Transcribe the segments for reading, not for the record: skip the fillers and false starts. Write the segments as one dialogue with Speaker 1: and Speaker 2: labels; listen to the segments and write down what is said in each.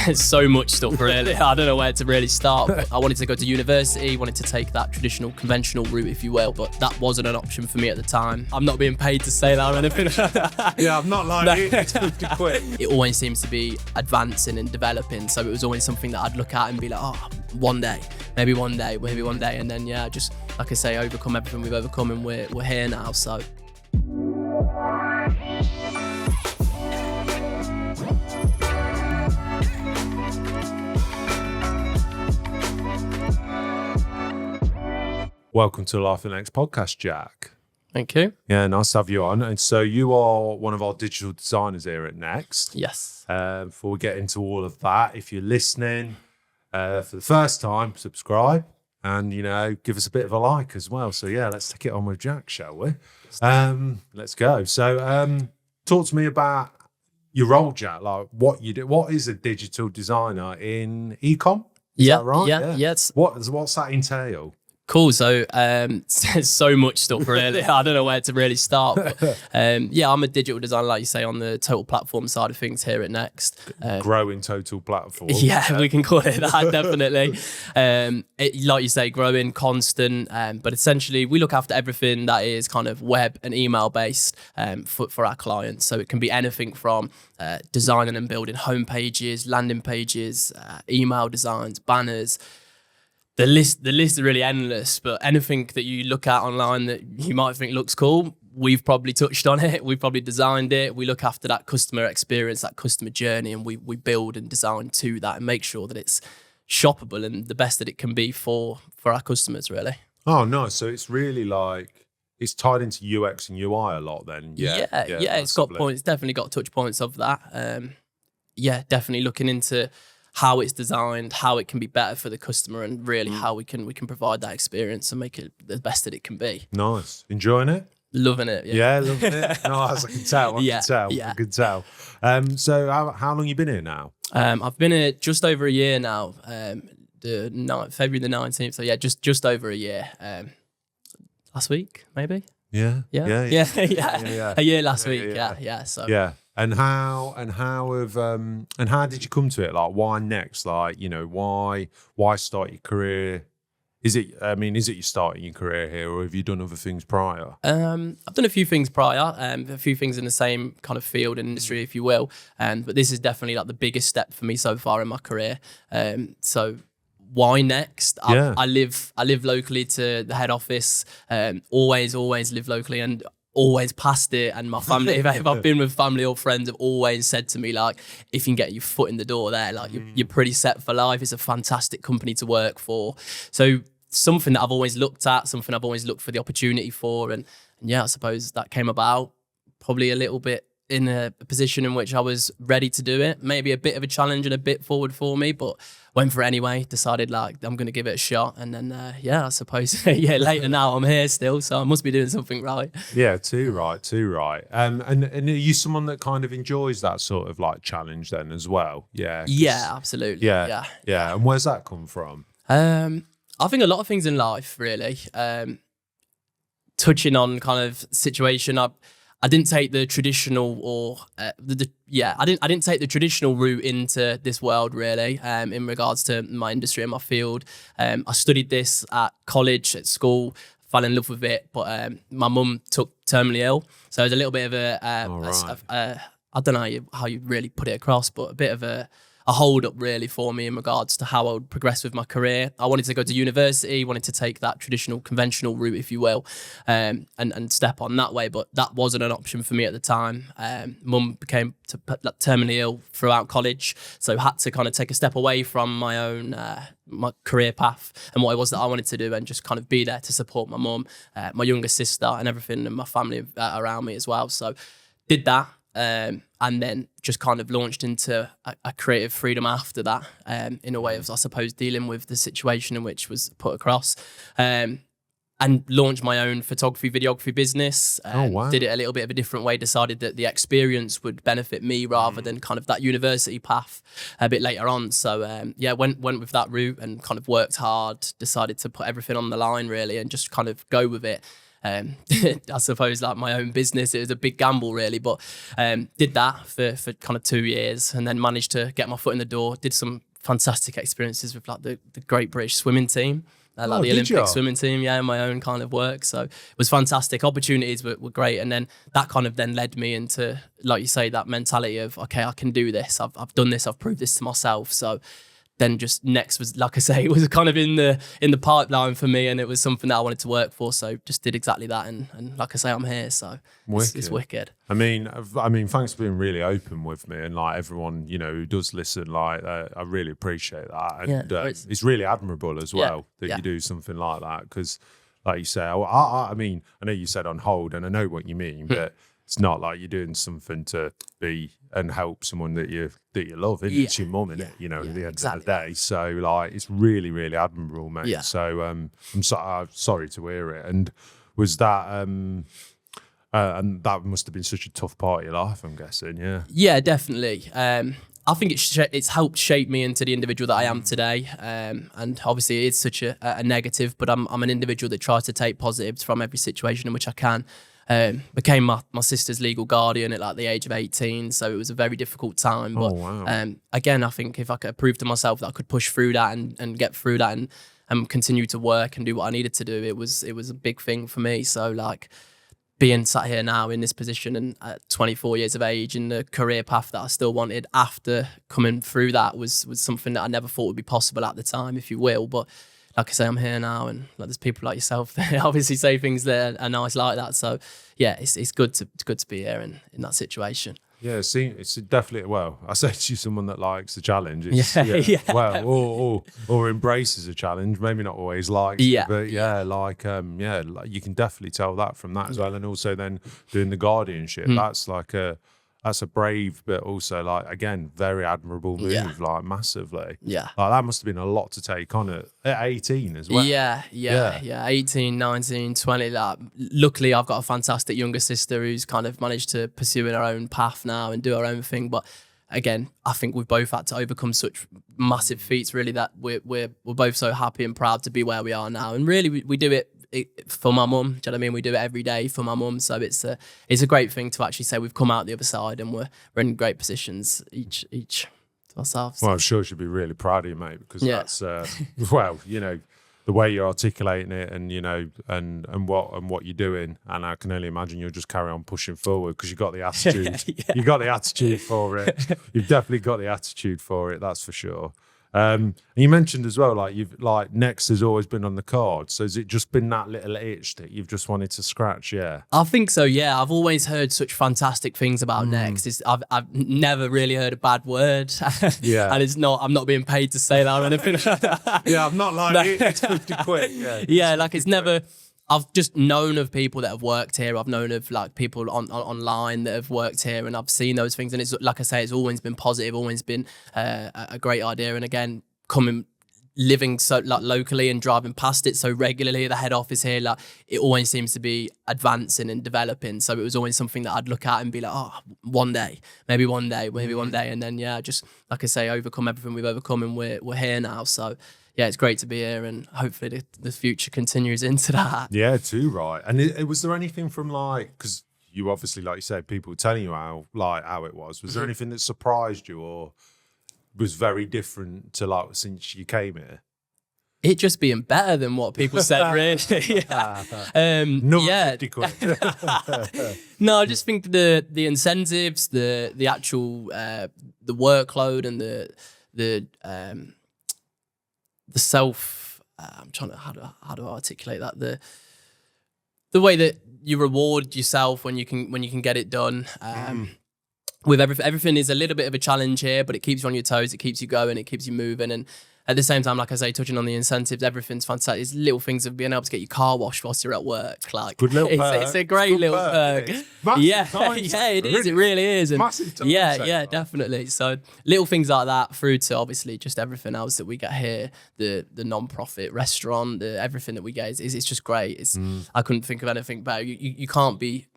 Speaker 1: There's so much stuff really. I don't know where to really start. But I wanted to go to university, wanted to take that traditional, conventional route, if you will, but that wasn't an option for me at the time. I'm not being paid to say that or anything.
Speaker 2: Yeah, I'm not like it's 50 quid.
Speaker 1: It always seems to be advancing and developing, so it was always something that I'd look at and be like, oh, one day, maybe one day, and then yeah, just like I say, overcome everything we've overcome, and we're here now. So.
Speaker 2: Welcome to Life and Next podcast, Jack.
Speaker 1: Thank you.
Speaker 2: Yeah, nice to have you on. And so you are one of our digital designers here at Next.
Speaker 1: Yes.
Speaker 2: Before we get into all of that, if you're listening for the first time, subscribe and, give us a bit of a like as well. So yeah, let's take it on with Jack, shall we? Let's go. So talk to me about your role, Jack, like what you do. What is a digital designer in e-com? Is that right?
Speaker 1: Yeah.
Speaker 2: What's that entail?
Speaker 1: Cool. So there's so much stuff really. I don't know where to really start. But, I'm a digital designer, like you say, on the total platform side of things here at Next.
Speaker 2: Growing total platform.
Speaker 1: Yeah, we can call it that, definitely. Like you say, growing, constant. But essentially, we look after everything that is kind of web and email based for our clients. So it can be anything from designing and building home pages, landing pages, email designs, banners. The list is really endless, but anything that you look at online that you might think looks cool, we've probably touched on it. We've probably designed it. We look after that customer experience, that customer journey, and we build and design to that and make sure that it's shoppable and the best that it can be for our customers, really.
Speaker 2: Oh, nice. So it's really like, it's tied into UX and UI a lot then. Yeah,
Speaker 1: it's got points, definitely got touch points of that. Definitely looking into how it's designed, how it can be better for the customer, and really how we can provide that experience and make it the best that it can be.
Speaker 2: Nice. Enjoying it?
Speaker 1: Loving it.
Speaker 2: Yeah, loving it. Nice. I can tell. I can tell. So how long you been here now?
Speaker 1: I've been here just over a year now. February the 19th. So yeah, just over a year. Last week, maybe. Yeah. A year last week. Yeah. So
Speaker 2: yeah. And how did you come to it? Like, why Next? Like, why start your career? Is it you starting your career here, or have you done other things prior?
Speaker 1: I've done a few things prior, a few things in the same kind of field and industry, if you will. But this is definitely like the biggest step for me so far in my career. So why Next? I live locally to the head office. Always live locally, and always past it. And my family, if I've been with family or friends, have always said to me, like, if you can get your foot in the door there, like you're pretty set for life. It's a fantastic company to work for. So something that I've always looked at, something I've always looked for the opportunity for. And yeah, I suppose that came about probably a little bit in a position in which I was ready to do it. Maybe a bit of a challenge and a bit forward for me, but went for it anyway. Decided like I'm going to give it a shot, and then I suppose later now I'm here still, so I must be doing something right.
Speaker 2: Yeah, too right. And are you someone that kind of enjoys that sort of like challenge then as well? Yeah.
Speaker 1: Yeah, absolutely. Yeah.
Speaker 2: And where's that come from?
Speaker 1: I think a lot of things in life, really. Touching on kind of situation, I didn't take the traditional I didn't take the traditional route into this world, really, in regards to my industry and my field. I studied this at college, at school, fell in love with it, but my mum took terminally ill. So it was a little bit of I don't know how you really put it across, but a bit of a hold up really for me in regards to how I would progress with my career. I wanted to go to university, wanted to take that traditional, conventional route, if you will, and step on that way, but that wasn't an option for me at the time. Mum became terminally ill throughout college, so had to kind of take a step away from my own my career path and what it was that I wanted to do, and just kind of be there to support my mum, my younger sister, and everything, and my family around me as well. So did that. And then just kind of launched into a creative freedom after that, in a way of, I suppose, dealing with the situation in which was put across, and launched my own photography, videography business. Did it a little bit of a different way, decided that the experience would benefit me rather than kind of that university path a bit later on. So went with that route and kind of worked hard, decided to put everything on the line really and just kind of go with it. I suppose like my own business. It was a big gamble really, but did that for kind of 2 years, and then managed to get my foot in the door. Did some fantastic experiences with like the Great British Swimming Team. Like the Olympic swimming team, in my own kind of work. So it was fantastic. Opportunities were great. And then that kind of then led me into, like you say, that mentality of, okay, I can do this. I've done this. I've proved this to myself. So then just next was, like I say, it was kind of in the pipeline for me, and it was something that I wanted to work for. So just did exactly that. And like I say, I'm here. So it's wicked.
Speaker 2: I mean, thanks for being really open with me, and like everyone, who does listen, like I really appreciate that, and it's really admirable as well that you do something like that, because, like you say, I mean, I know you said on hold, and I know what you mean, but it's not like you're doing something to be and help someone that you love. It's your mum, isn't it? At the end of the day. So like, it's really, really admirable, mate. Yeah. So I'm sorry to hear it. And was that and that must have been such a tough part of your life, I'm guessing. Yeah. Yeah,
Speaker 1: definitely. I think it's helped shape me into the individual that I am today. And obviously it's such a negative, but I'm an individual that tries to take positives from every situation in which I can. Became my sister's legal guardian at like the age of 18, so it was a very difficult time. But again, I think if I could prove to myself that I could push through that and get through that and continue to work and do what I needed to do, it was a big thing for me. So like being sat here now in this position and at 24 years of age in the career path that I still wanted after coming through that was something that I never thought would be possible at the time, if you will. But like I say, I'm here now, and like there's people like yourself that obviously say things that are nice like that. So yeah, it's good to be here in that situation.
Speaker 2: Yeah, it's definitely, well, I say to you, someone that likes the challenge. Well, or embraces a challenge. Maybe not always likes, but like you can definitely tell that from that as well. And also then doing the guardianship, that's a brave, but also like, again, very admirable move, like massively. Yeah. Like that must have been a lot to take on at 18 as well.
Speaker 1: Yeah. 18, 19, 20. Like, luckily, I've got a fantastic younger sister who's kind of managed to pursue her own path now and do her own thing. But again, I think we've both had to overcome such massive feats, really, that we're both so happy and proud to be where we are now. And really, we do it for my mum. Do you know what I mean? We do it every day for my mum. So it's a great thing to actually say we've come out the other side and we're in great positions each to ourselves.
Speaker 2: Well, I'm sure she'll be really proud of you, mate, because that's well, the way you're articulating it, and and what you're doing, and I can only imagine you'll just carry on pushing forward because you've got the attitude. You've got the attitude for it. You've definitely got the attitude for it. That's for sure. And you mentioned as well, like Next has always been on the card. So has it just been that little itch that you've just wanted to scratch? Yeah,
Speaker 1: I think so. Yeah, I've always heard such fantastic things about Next. I've never really heard a bad word. Yeah, and I'm not being paid to say that or anything.
Speaker 2: Yeah, I'm not like it's 50 quid.
Speaker 1: Yeah, like it's never. I've just known of people that have worked here. I've known of like people online that have worked here, and I've seen those things. And it's like I say, it's always been positive, always been a great idea. And again, living so like locally and driving past it so regularly, the head office here, like it always seems to be advancing and developing. So it was always something that I'd look at and be like, oh, one day, maybe one day, and then just like I say, overcome everything we've overcome, and we're here now. So. Yeah, it's great to be here, and hopefully the future continues into that.
Speaker 2: Yeah, too right. And was there anything from because you obviously, like you said, people telling you how it was. Was there anything that surprised you or was very different to since you came here?
Speaker 1: It just being better than what people said, really. Yeah.
Speaker 2: 50 quid.
Speaker 1: No, I just think the incentives, the actual the workload, and the self, I'm trying to how to articulate that, the way that you reward yourself when you can get it done. With everything is a little bit of a challenge here, but it keeps you on your toes, it keeps you going, it keeps you moving, and at the same time, like I say, touching on the incentives, everything's fantastic. It's little things of being able to get your car washed whilst you're at work. Like,
Speaker 2: good little perk.
Speaker 1: It's a great little perk. Yeah, it is. It really is. And yeah, definitely. So little things like that, through to obviously just everything else that we get here, the non-profit restaurant, everything that we get is it's just great. I couldn't think of anything better. You can't be.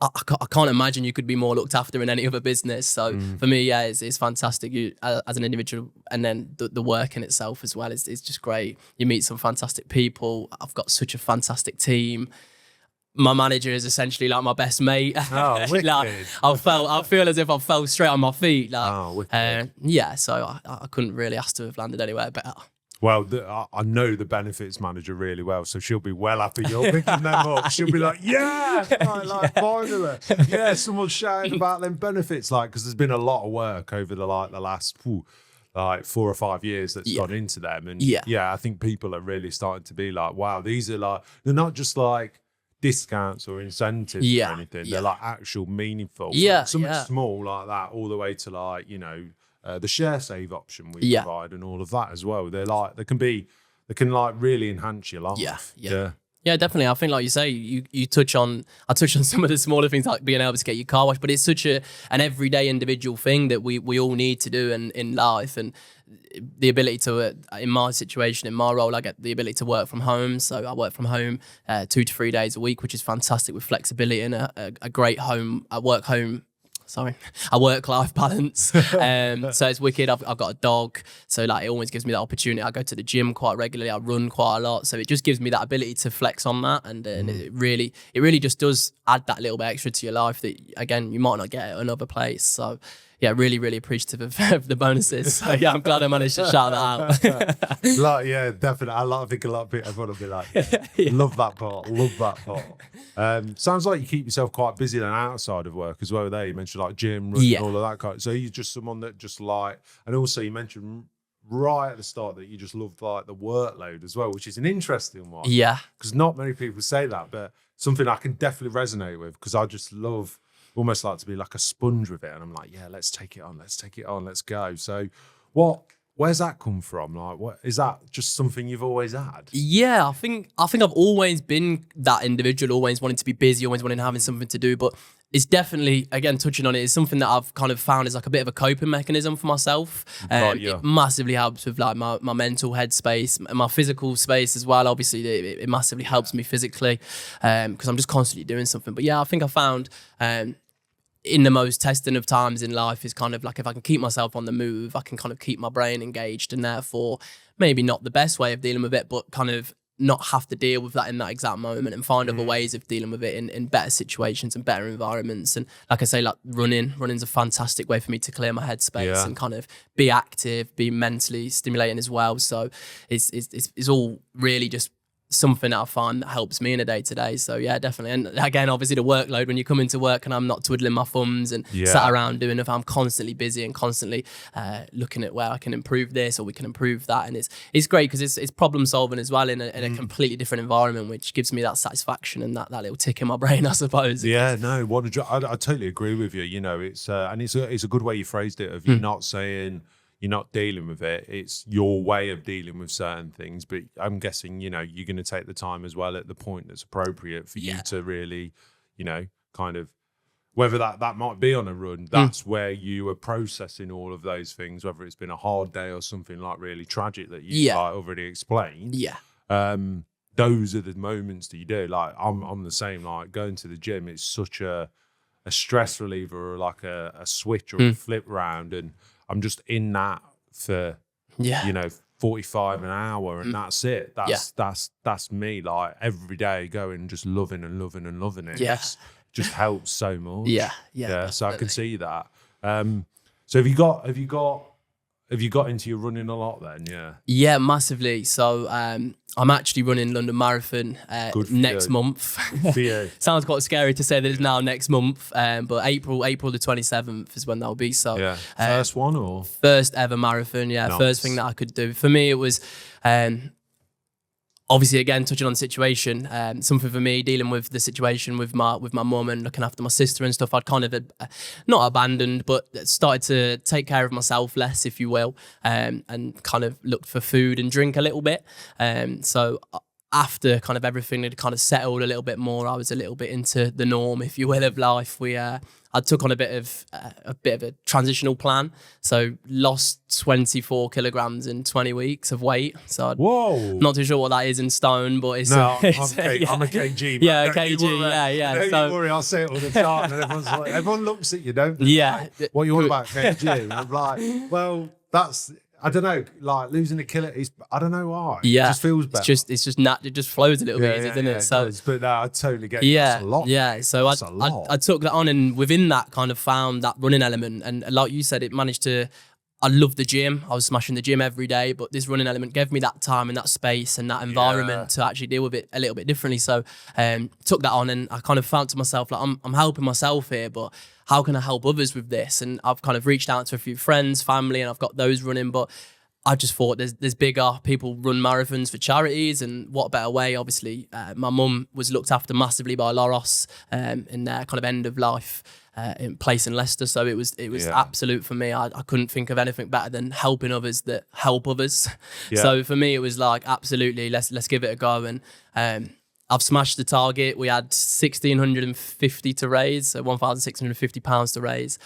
Speaker 1: I can't imagine you could be more looked after in any other business. So for me, it's fantastic. You as an individual, and then the work in itself as well is just great. You meet some fantastic people. I've got such a fantastic team. my manager is essentially like my best mate.
Speaker 2: Oh, wicked.
Speaker 1: Like, I feel as if I fell straight on my feet. Like,
Speaker 2: Oh, wicked.
Speaker 1: yeah, so I couldn't really ask to have landed anywhere better.
Speaker 2: Well, I know the benefits manager really well, so she'll be well happy you're picking them up. She'll be like, yeah, finally. Yeah, someone's shouting about them benefits, because there's been a lot of work over the last 4 or 5 years that's gone into them. And I think people are really starting to be like, wow, these are they're not just discounts or incentives or anything. They're actual meaningful. Something small like that, all the way to the share save option we provide and all of that as well. They're they can really enhance your life.
Speaker 1: Yeah, definitely. I think, like you say, I touch on some of the smaller things, like being able to get your car washed, but it's such an everyday individual thing that we all need to do in life. And the ability to, in my situation, in my role, I get the ability to work from home. So I work from home 2 to 3 days a week, which is fantastic, with flexibility and a great work-life balance. So it's wicked. I've got a dog, so it always gives me that opportunity. I go to the gym quite regularly. I run quite a lot, so it just gives me that ability to flex on that, and it really just does add that little bit extra to your life that, again, you might not get at another place. So yeah, really, really appreciative of the bonuses. So yeah, I'm glad I managed to shout that out.
Speaker 2: Yeah, definitely. I think a lot of people, everyone will be like, love that part. Sounds like you keep yourself quite busy then outside of work as well. There, you mentioned gym, running, all of that kind. So you're just someone that just and also you mentioned right at the start that you just love the workload as well, which is an interesting one.
Speaker 1: Yeah,
Speaker 2: because not many people say that, but something I can definitely resonate with, because I just love. Almost like to be like a sponge with it, and I'm like, yeah, let's take it on, let's go. So where's that come from? What is that, just something you've always had?
Speaker 1: Yeah, I think I've always been that individual, always wanting to be busy, always wanting to having something to do. But it's definitely, again, touching on it, is something that I've kind of found is a bit of a coping mechanism for myself. It massively helps with my mental headspace, my physical space as well. Obviously, it massively helps me physically, because I'm just constantly doing something. But yeah, I think I found in the most testing of times in life is kind of if I can keep myself on the move, I can kind of keep my brain engaged, and therefore maybe not the best way of dealing with it, but kind of not have to deal with that in that exact moment, and find other ways of dealing with it in better situations and better environments. And like I say, running's a fantastic way for me to clear my headspace and kind of be active, be mentally stimulating as well. So it's all really just something that I find that helps me in a day-to-day. So yeah, definitely. And again, obviously the workload, when you come into work and I'm not twiddling my thumbs and sat around doing it, I'm constantly busy and constantly looking at where I can improve this or we can improve that. And it's great because it's problem solving as well in a completely different environment, which gives me that satisfaction and that little tick in my brain, I suppose.
Speaker 2: Yeah, no, I totally agree with you. It's and it's a good way you phrased it, of you not saying you're not dealing with it. It's your way of dealing with certain things. But I'm guessing, you're going to take the time as well at the point that's appropriate for you to really, kind of, whether that might be on a run, that's where you are processing all of those things, whether it's been a hard day or something really tragic that you already explained.
Speaker 1: Yeah.
Speaker 2: Those are the moments that you do. I'm the same, going to the gym, it's such a stress reliever, or a switch or a flip round, and I'm just in that for 45 an hour, and that's it. That's me. Every day going, just loving it.
Speaker 1: Yeah,
Speaker 2: just helps so much.
Speaker 1: Yeah.
Speaker 2: So I can see that. So have you got into your running a lot then?
Speaker 1: Yeah, massively. So I'm actually running London Marathon next month. Sounds quite scary to say that it's now next month, but April the 27th is when that'll be. So
Speaker 2: first one, or
Speaker 1: first ever marathon? Yeah, nice. First thing that I could do. For me, it was obviously, again, touching on the situation, something for me, dealing with the situation with my mum and looking after my sister and stuff, I'd kind of not abandoned, but started to take care of myself less, if you will, and kind of looked for food and drink a little bit. So after kind of everything had kind of settled a little bit more, I was a little bit into the norm, if you will, of life. I took on a bit of a transitional plan. So lost 24 kilograms in 20 weeks of weight. So
Speaker 2: whoa,
Speaker 1: not too sure what that is in stone, but it's
Speaker 2: I'm a kg. Man.
Speaker 1: Yeah, a kg. Yeah.
Speaker 2: Don't worry, I'll say it all the time, and everyone looks at you, don't they?
Speaker 1: Yeah.
Speaker 2: What you want about kg? And I'm like, well, that's. I don't know, like losing a kilo. I don't know why.
Speaker 1: Yeah,
Speaker 2: it just feels better.
Speaker 1: It's just it just flows a little bit easier, doesn't it? So,
Speaker 2: does. But no, I totally get.
Speaker 1: yeah,
Speaker 2: That's a lot.
Speaker 1: yeah. So I took that on, and within that, kind of found that running element, and like you said, it managed to. I love the gym. I was smashing the gym every day, but this running element gave me that time and that space and that environment to actually deal with it a little bit differently. So took that on, and I kind of found to myself, like, I'm helping myself here, but how can I help others with this? And I've kind of reached out to a few friends, family, and I've got those running, but I just thought there's bigger people run marathons for charities, and what better way? Obviously, my mum was looked after massively by Loros in their kind of end of life in place in Leicester, so it was absolute for me. I couldn't think of anything better than helping others that help others. Yeah. So for me, it was like, absolutely, let's give it a go. And I've smashed the target. We had 1,650 to raise, so £1,650 to raise.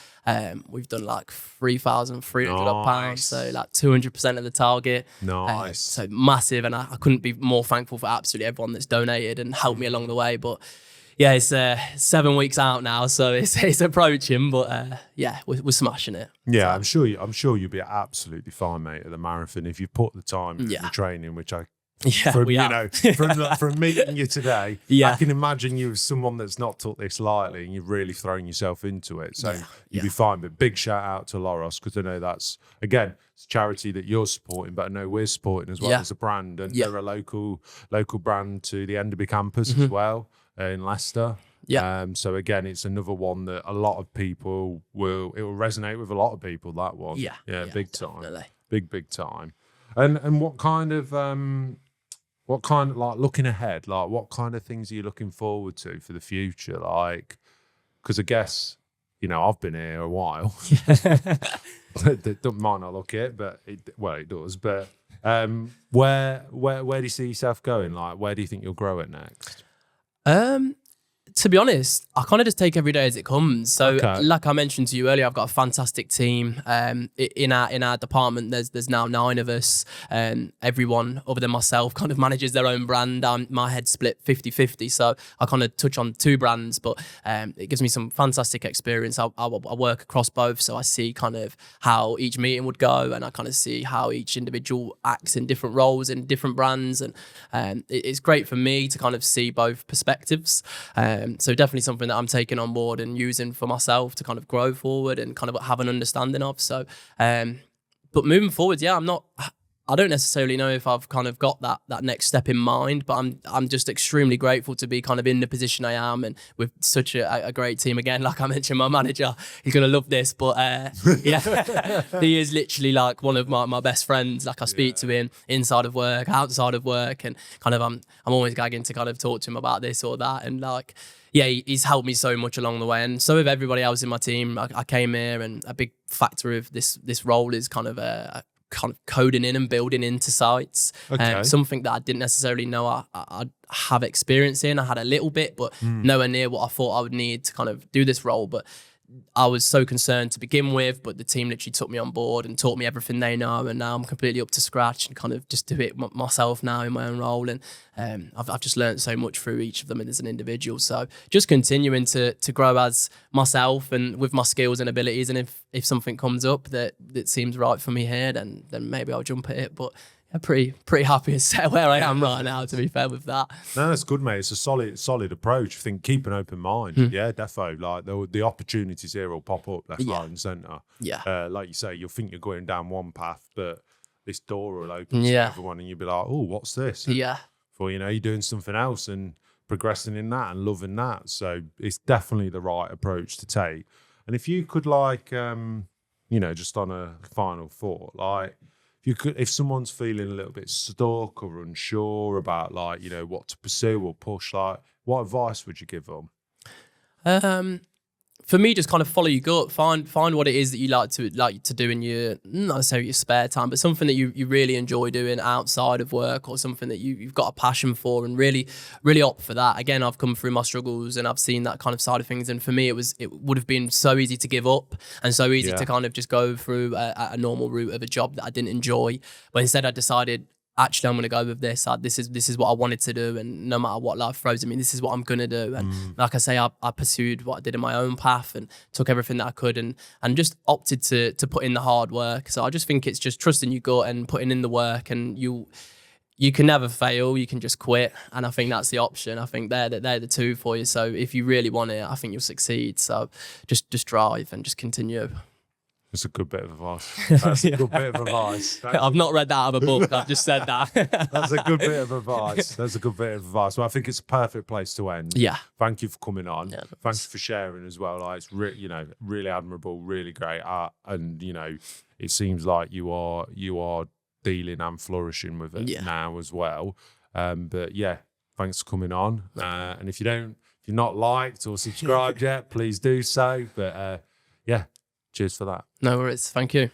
Speaker 1: We've done like 3,300 pounds, so like 200% of the target.
Speaker 2: Nice.
Speaker 1: So massive, and I couldn't be more thankful for absolutely everyone that's donated and helped me along the way. But yeah, it's 7 weeks out now, so it's approaching. But yeah, we're smashing it.
Speaker 2: Yeah, so. I'm sure you'll be absolutely fine, mate, at the marathon if you put the time in the training, which I.
Speaker 1: Yeah,
Speaker 2: from meeting you today, I can imagine you as someone that's not took this lightly, and you've really thrown yourself into it. So you'll be fine. But big shout out to Loros, because I know that's, again, it's a charity that you're supporting, but I know we're supporting as well as a brand, and they're a local brand to the Enderby campus as well in Leicester. Yeah. So again, it's another one that a lot of people it will resonate with a lot of people. That one, big time, definitely. big time. And what kind of like looking ahead, like what kind of things are you looking forward to for the future? Like, because I guess, I've been here a while. That might not look it, but it does. But where do you see yourself going? Like, where do you think you'll grow it next?
Speaker 1: To be honest, I kind of just take every day as it comes. So, like I mentioned to you earlier, I've got a fantastic team. In our department, there's now 9 of us. Everyone other than myself kind of manages their own brand. My head's split 50-50, so I kind of touch on 2 brands, but it gives me some fantastic experience. I work across both, so I see kind of how each meeting would go, and I kind of see how each individual acts in different roles in different brands, and it's great for me to kind of see both perspectives. So definitely something that I'm taking on board and using for myself to kind of grow forward and kind of have an understanding of. So, but moving forward, I don't necessarily know if I've kind of got that next step in mind, but I'm just extremely grateful to be kind of in the position I am, and with such a great team. Again, like I mentioned, my manager, he's gonna love this, but he is literally like one of my best friends. Like I speak to him inside of work, outside of work, and kind of I'm always gagging to kind of talk to him about this or that, and like. Yeah, he's helped me so much along the way, and so have everybody else in my team. I came here, and a big factor of this role is kind of coding in and building into sites. Something that I didn't necessarily know I'd have experience in. I had a little bit, but nowhere near what I thought I would need to kind of do this role. But I was so concerned to begin with, but the team literally took me on board and taught me everything they know, and now I'm completely up to scratch and kind of just do it myself now in my own role. And I've just learned so much through each of them as an individual. So just continuing to grow as myself and with my skills and abilities. And if something comes up that seems right for me here, then maybe I'll jump at it. But I'm pretty happy as to where I am right now, to be fair with that.
Speaker 2: No, that's good, mate. It's a solid approach. I think keep an open mind. Yeah, defo. Like the opportunities here will pop up left, right, and centre. Yeah. Like you say, you'll think you're going down one path, but this door will open to everyone, and you'll be like, "Oh, what's this?"
Speaker 1: Yeah.
Speaker 2: For you're doing something else and progressing in that and loving that. So it's definitely the right approach to take. And if you could, like, just on a final thought, like. If someone's feeling a little bit stuck or unsure about, like, what to pursue or push, like, what advice would you give them?
Speaker 1: For me, just kind of follow your gut. Find what it is that you like to do in your, not necessarily your spare time, but something that you really enjoy doing outside of work, or something that you've got a passion for, and really opt for that. Again, I've come through my struggles and I've seen that kind of side of things, and for me, it would have been so easy to give up and so easy to kind of just go through a normal route of a job that I didn't enjoy. But instead, I decided actually, I'm going to go with this. Like, this is what I wanted to do, and no matter what life throws at me, this is what I'm going to do. And like I say, I pursued what I did in my own path and took everything that I could, and just opted to put in the hard work. So I just think it's just trusting your gut and putting in the work, and you can never fail. You can just quit, and I think that's the option. I think they're the two for you. So if you really want it, I think you'll succeed. So just drive and just continue.
Speaker 2: That's a good bit of advice. That's a good bit of advice.
Speaker 1: I've not read that out of a book. I've just said that.
Speaker 2: That's a good bit of advice. That's a good bit of advice. Well, I think it's a perfect place to end.
Speaker 1: Yeah.
Speaker 2: Thank you for coming on.
Speaker 1: Yeah,
Speaker 2: Thank you for sharing as well. Like, it's really admirable, really great art, and it seems like you are dealing and flourishing with it now as well. But yeah, thanks for coming on. And if you're not liked or subscribed yet, please do so. But yeah. Cheers for that.
Speaker 1: No worries. Thank you.